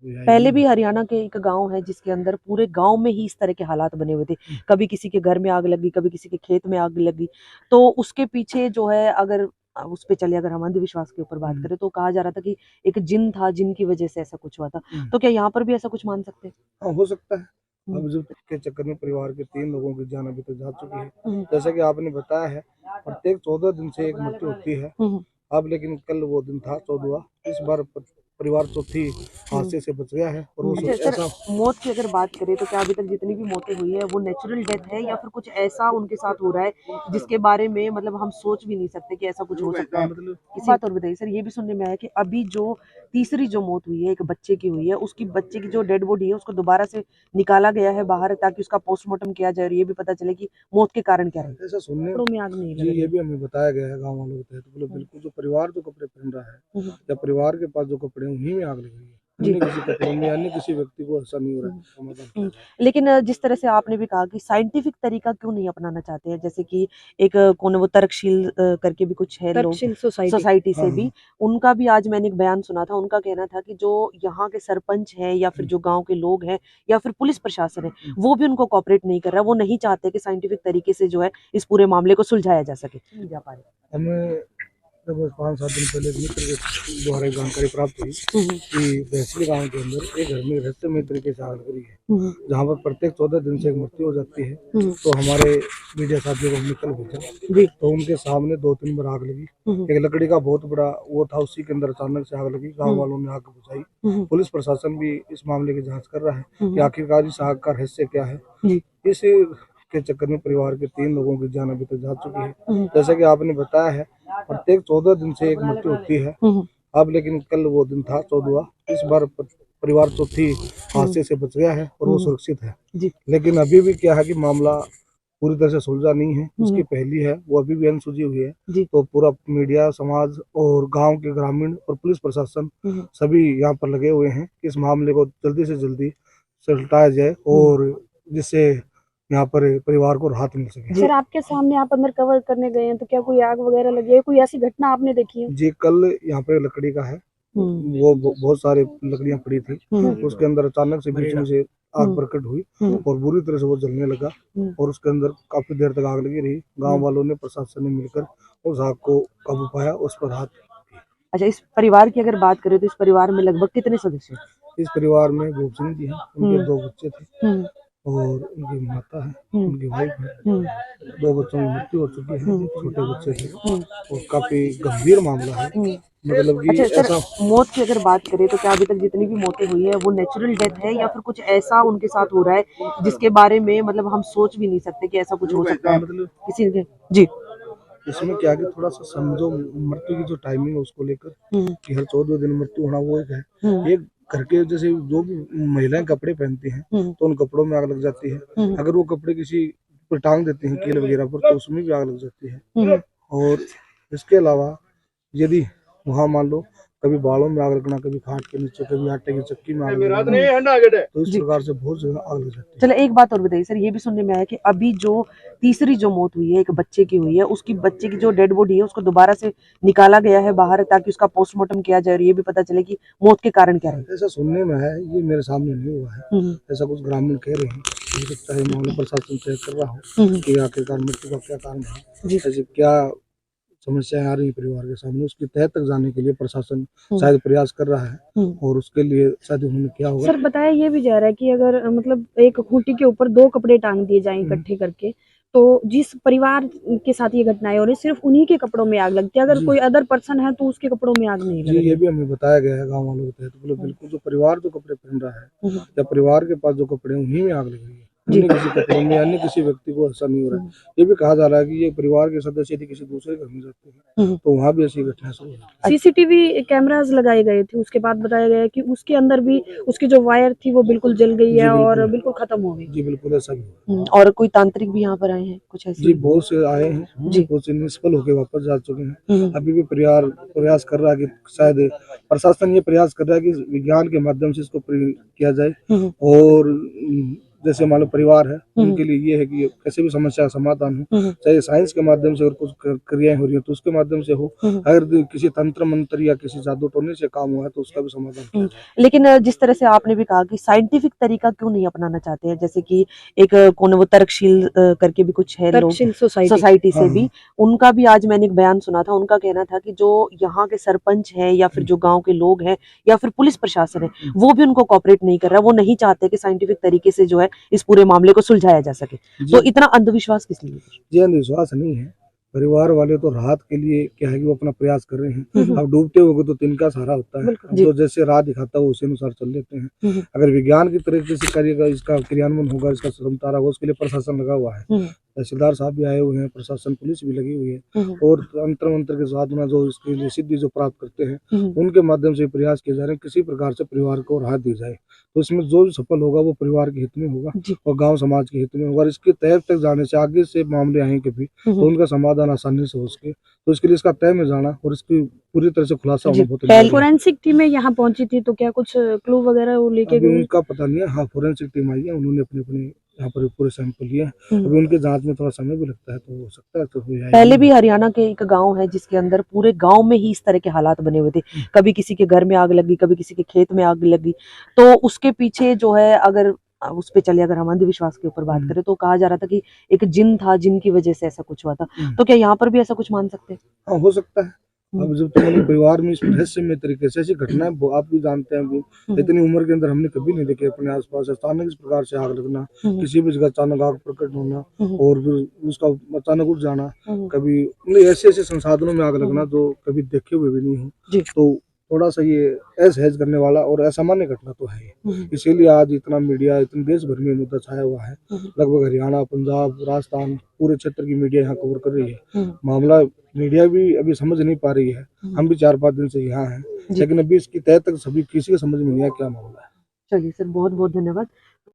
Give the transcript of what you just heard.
पहले भी हरियाणा के एक गांव है जिसके अंदर पूरे गांव में ही इस तरह के हालात बने हुए थे। कभी किसी के घर में आग लगी, कभी किसी के खेत में आग लगी। तो उसके पीछे जो है, अगर उस पे चले, अगर हम अंधविश्वास के ऊपर बात करें, तो कहा जा रहा था कि एक जिन था, जिन की वजह से ऐसा कुछ हुआ था। तो क्या यहाँ पर भी ऐसा कुछ मान सकते हैं? हाँ, हो सकता है। अब जो के चक्कर में परिवार के 3 लोगों की जान अभी तक जा चुकी है। जैसा कि आपने बताया है, प्रत्येक 14 दिन से एक मृत्यु होती है। अब लेकिन कल वो दिन था 14वां। इस बार परिवार चौथी हादसे से बच गया है। और वो अच्छा सर, मौत की अगर बात करें तो क्या अभी तक जितनी भी मौतें हुई है वो नेचुरल डेथ है, या फिर कुछ ऐसा उनके साथ हो रहा है जिसके बारे में मतलब हम सोच भी नहीं सकते कि ऐसा कुछ हो सकता है? मतलब इसी बात और बताइए सर, ये भी सुनने में आया कि अभी जो तीसरी जो मौत हुई है, एक बच्चे की हुई है, उसकी बच्चे की जो डेड बॉडी है उसको दोबारा से निकाला गया है बाहर, ताकि उसका पोस्टमार्टम किया जाए और ये भी पता चले कि मौत के कारण क्या रहे। ऐसा सुनने में आग नहीं जी, ये भी हमें बताया गया है गाँव वालों के तहत। मतलब बिल्कुल जो परिवार जो कपड़े पहन रहा है या परिवार के पास जो कपड़े हैं उन्हीं में आग लग रही है। अन्य किसी कपड़ों में, अन्य किसी व्यक्ति को ऐसा नहीं हो रहा है समाधान। लेकिन जिस तरह से आपने भी कहा कि साइंटिफिक तरीका क्यों नहीं अपनाना चाहते हैं, जैसे कि एक कौन है वो, तर्कशील करके भी कुछ है लोग सोसाइटी से भी, उनका भी आज मैंने एक बयान सुना था। उनका कहना था कि जो यहाँ के सरपंच हैं या फिर जो गांव के लोग हैं या फिर पुलिस प्रशासन है, वो भी उनको कोऑपरेट नहीं कर रहा। वो नहीं चाहते कि साइंटिफिक तरीके से जो है इस पूरे मामले को सुलझाया जा सके। नहीं जा पा रहे। हमें जब 5-7 दिन पहले एक मित्र के द्वारा जानकारी प्राप्त हुई कि भैंसली गांव के अंदर एक घर में रहस्यमय तरीके से आग लगी है, जहां पर प्रत्येक 14 दिन से एक मृत्यु हो जाती है। तो हमारे मीडिया साथियों को हमने कल भेजा, तो उनके सामने 2-3 बार आग लगी। एक लकड़ी का बहुत बड़ा वो था, उसी के अंदर अचानक से आग लगी। गाँव वालों ने आग बुझाई। पुलिस प्रशासन भी इस मामले की जाँच कर रहा है कि आखिरकार इस आग का रहस्य क्या है। इस के चक्कर में परिवार के 3 लोगों की जान अभी तक जा चुकी है। जैसा कि आपने बताया है, प्रत्येक 14 दिन से एक मृत्यु होती है। अब लेकिन कल वो दिन था 14वां। इस बार परिवार चौथी हादसे से बच गया है और वो सुरक्षित है। लेकिन अभी भी क्या है कि मामला पूरी तरह से सुलझा नहीं है। उसकी पहली है वो अभी भी अनसुलझी हुई है। तो पूरा मीडिया, समाज और गांव के ग्रामीण और पुलिस प्रशासन सभी यहाँ पर लगे हुए हैं कि इस मामले को जल्दी से जल्दी सुलझाया जाए और जिससे यहाँ पर परिवार को राहत मिल सके। सर, आपके सामने आप अंदर कवर करने गए हैं तो क्या कोई आग वगैरह लगी है? कोई ऐसी घटना आपने देखी है? जी, कल यहाँ पे लकड़ी का है, वो बहुत सारे लकड़ियां पड़ी थी। उसके अंदर अचानक से बीच में से आग प्रकट हुई और बुरी तरह से वो जलने लगा और उसके अंदर काफी देर तक आग लगी रही। गांव वालों ने, प्रशासन ने मिलकर उस आग को काबू पाया, उस पर राहत। अच्छा, इस परिवार की अगर बात करें तो इस परिवार में लगभग कितने सदस्य हैं? इस परिवार में भूप सिंह जी हैं, उनके 2 बच्चे थे और उनकी माता है, उनकी वाइफ है। 2 बच्चों की मृत्यु हो चुकी है, छोटे बच्चे थे और काफी गंभीर मामला है। मतलब कि अच्छा सर, मौत की अगर बात करें तो क्या अभी तक जितनी भी मौतें हुई है वो नेचुरल डेथ है, या फिर कुछ ऐसा उनके साथ हो रहा है जिसके बारे में मतलब हम सोच भी नहीं सकते कि ऐसा कुछ हो सकता है मतलब किसी के? जी, इसमें क्या कि थोड़ा सा समझो मृत्यु की जो टाइमिंग है उसको लेकर कि हर 14 दिन मृत्यु होना वो एक है। एक घर के जैसे जो भी महिलाएं कपड़े पहनती हैं तो उन कपड़ों में आग लग जाती है। अगर वो कपड़े किसी पर टांग देती हैं कील वगैरह पर, तो उसमें भी आग लग जाती है। और इसके अलावा यदि वहाँ मान लो कभी बालों में आग लगना, कभी खाट के नीचे, कभी आटे की चक्की में आग लगना, तो इस प्रकार से बहुत जगह आग लग जाती है। चलो एक बात और बताइए सर, ये भी सुनने में आया कि अभी जो तीसरी जो मौत हुई है, एक बच्चे की हुई है, उसकी बच्चे की जो डेड बॉडी है उसको दोबारा से निकाला गया है बाहर, ताकि उसका पोस्टमार्टम किया जाए और ये भी पता चले कि मौत के कारण क्या रहे। ऐसा सुनने में है, ये मेरे सामने नहीं हुआ है। ऐसा कुछ ग्रामीण कह रहे हैं। हो सकता है मामले प्रशासन तय कर रहा हो कि आखिरकार मृत्यु का क्या कारण है, ऐसे क्या समस्याएं आ रही है परिवार के सामने, उसकी तह तक जाने के लिए प्रशासन शायद प्रयास कर रहा है और उसके लिए शायद उन्होंने क्या होगा। सर, बताया ये भी जा रहा है कि अगर मतलब एक खूंटी के ऊपर 2 कपड़े टांग दिए जाएं इकट्ठे करके, तो जिस परिवार के साथ ये घटनाएं हो रही सिर्फ उन्हीं के कपड़ों में आग लगती है, अगर कोई अदर पर्सन है तो उसके कपड़ों में आग नहीं लगती। जी, ये भी हमें बताया गया है गाँव वालों के तहत। मतलब बिल्कुल जो परिवार जो कपड़े पहन रहा है या परिवार के पास जो कपड़े हैं उन्हीं में आग लग रही है। अन्य किसी कपड़ों में, अन्य किसी व्यक्ति को ऐसा नहीं हो रहा है। ये भी कहा जा रहा है कि ये परिवार के सदस्य यदि किसी दूसरे घर में जाते हैं तो वहाँ भी ऐसी घटना शुरू होती है। सीसीटीवी कैमरास लगाए गए थे, उसके बाद बताया गया कि उसके अंदर भी उसकी जो वायर थी वो बिल्कुल जल गई है और बिल्कुल खत्म हो गई। जी बिल्कुल ऐसा भी। और कोई तांत्रिक भी यहाँ पर आए हैं कुछ ऐसे? जी, बहुत से आए हैं जी, बहुत से निष्फल होकर वापस जा चुके हैं। अभी भी प्रयास कर रहा है कि शायद प्रशासन ये प्रयास कर रहा है कि विज्ञान के माध्यम से इसको किया जाए और जैसे मान लो परिवार है, उनके लिए ये है कि कैसे भी समस्या का समाधान हो, चाहे साइंस के माध्यम से अगर कुछ क्रियाएं हो रही है तो उसके माध्यम से हो, अगर किसी तंत्र मंत्र या किसी जादू टोने से काम हुआ है तो उसका भी समाधान किया जाए। लेकिन जिस तरह से आपने भी कहा कि साइंटिफिक तरीका क्यों नहीं अपनाना चाहते हैं, जैसे कि एक कौन है वो तर्कशील करके भी कुछ है लोग सोसाइटी से भी, उनका भी आज मैंने एक बयान सुना था। उनका कहना था कि जो यहाँ के सरपंच है या फिर जो गांव के लोग हैं या फिर पुलिस प्रशासन है, वो भी उनको कोऑपरेट नहीं कर रहा, वो नहीं चाहते कि साइंटिफिक तरीके से जो है इस पूरे मामले को सुलझाया जा सके। तो इतना अंधविश्वास किस लिए? ये अंधविश्वास नहीं है, परिवार वाले तो राहत के लिए क्या है कि वो अपना प्रयास कर रहे हैं। अब डूबते होंगे तो तिनका सहारा होता है, तो जैसे राह दिखाता है वो उसी अनुसार चल लेते हैं। अगर विज्ञान की तरीके से करिएगा, इसका क्रियान्वयन होगा, इसका क्षमता होगा, उसके लिए प्रशासन लगा हुआ है, तहसीलदार साहब भी आए हुए हैं, प्रशासन पुलिस भी लगी हुई है, और तंत्र मंत्र के साधना जो इसके लिए सिद्धि जो प्राप्त करते हैं उनके माध्यम से प्रयास किए जा रहे हैं किसी प्रकार से परिवार को राहत दी जाए। तो इसमें जो भी सफल होगा वो परिवार के हित में होगा और गांव समाज के हित में होगा। और इसके तय तक जाने से आगे से मामले आएंगे भी तो उनका समाधान आसानी से हो सके, तो इसके लिए इसका तय में जाना और इसकी पूरी तरह से खुलासा होना बहुत जरूरी है। फोरेंसिक टीमें यहाँ पहुंची थी तो क्या कुछ क्लू वगैरह वो लेके गई? उनका पता नहीं है। हाँ, फोरेंसिक टीम आई है, उन्होंने अपने यहाँ पर पूरे सैंपल लिए। अभी उनके जांच में थोड़ा समय भी लगता है, तो हो सकता है तो हो जाए। पहले भी हरियाणा के एक गांव है जिसके अंदर पूरे गांव में ही इस तरह के हालात बने हुए थे, कभी किसी के घर में आग लगी, कभी किसी के खेत में आग लगी। तो उसके पीछे जो है, अगर उस पे चले, अगर हम अंधविश्वास के ऊपर बात करें तो कहा जा रहा था कि एक जिन था, जिन की वजह से ऐसा कुछ हुआ था। तो क्या यहाँ पर भी ऐसा कुछ मान सकते हैं? हाँ, हो सकता है। अब जब तुम्हारे परिवार में इस रहस्यमय तरीके से ऐसी घटनाएं आप भी जानते हैं, इतनी उम्र के अंदर हमने कभी नहीं देखे अपने आसपास अचानक इस प्रकार से आग लगना, किसी भी जगह अचानक आग प्रकट होना और फिर उसका अचानक उठ जाना, कभी ऐसे ऐसे संसाधनों में आग लगना जो कभी देखे हुए भी नहीं हो। तो थोड़ा सा ये असहज करने वाला और असामान्य घटना तो है। इसीलिए आज इतना मीडिया, इतने देश भर में मुद्दा छाया हुआ है। लगभग हरियाणा, पंजाब, राजस्थान, पूरे क्षेत्र की मीडिया यहाँ कवर कर रही है। मामला मीडिया भी अभी समझ नहीं पा रही है। हम भी 4-5 दिन से यहाँ हैं, लेकिन अभी इसकी तय तक सभी किसी को समझ में नहीं आया क्या मामला है। चलिए सर, बहुत बहुत धन्यवाद।